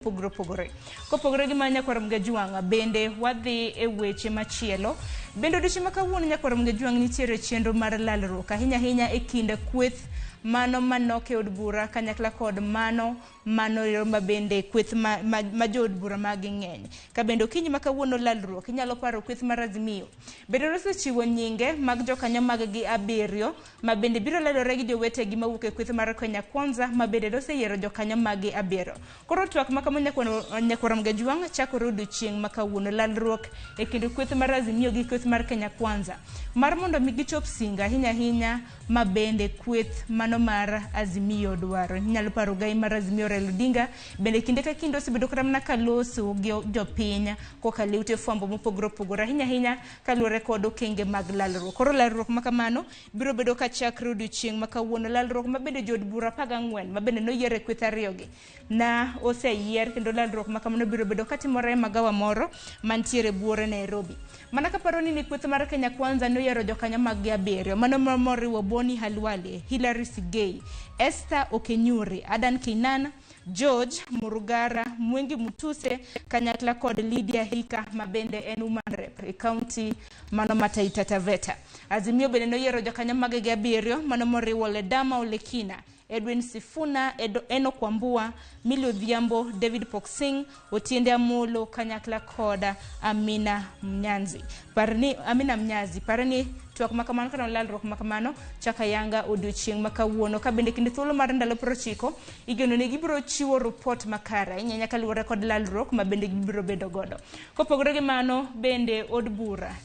pogore. Kopogore gi manya kwaram gajuanga bende wadhi e weche machielo. Bende odiochieng' kawuono nyakwaram gajuang nitiere chenro mar lalruok ahinya e kind kweth mano manoke od bura kanyakla kod mano mabende kweth ma jood bura magi ng'eny. Ka bende okinyi makawuono lalruok inyalo paro kweth mar Azimio. Bende osechiwo nyinge mag jokanyo mag gi 7 ma bende biro lalore gi jowetegi mawuok e kweth mar Kenya Kwanza ma bende oseyiero jokanyo mag gi 7. Koro twak makama nyakwaram gajuang chakore odiochieng' makawuono lalruok e kind kweth mar Azimio gi kweth mar Kenya Kwanza mar mondo mi gichop singa ahinya ma bende kweth mano mar Azimio dwaro. Inyalo paro gai mar Azimio Raila Odinga bende kinde ka kinde osebedo kata mana kaloso gi jopiny kokalo ute fwambo mopogore opogore ahinya kaluwore kod okenge mag lalruok. Koro lalruok makamano biro bedo ka chakre odiochieng' makawuono. Lalruok ma bende jood bura 14 ma bende noyier e kweth ariyogi na oseyier kendo lalruok makamano biro bedo katimore e magawa moro mantiere buore Nairobi. Mana kaparo ni kweth mar Kenya Kwanza noyiero jokanyo mag gi 7 mano moriwo Boni Halwale, Hilary Sigei, Esther Okenyuri, Adan Keinan, George Murugara, Mwengi Mutuse kanyakla kod Lydia Hika ma bende en woman rep e county mano ma Taita Taveta. Azimio bende noyiero jokanyo mag gi 7 mano moriwo Ledama Olekina, Edwin Sifuna, Eno Kwambua, Millie Odhiambo, David Poksing, Otiende Amolo kanyakla koda Amina Mnyazi. Parni twak makamano kana lalruok makamano chaka yanga odiochieng' makawuono. Ka bende kinde thuolo mar ndalo 90 igeno ne gibiro chiwo report makare nyaka luwore kod lalruok ma bende gibiro bedo godo. Kopogore gi mano bende od bura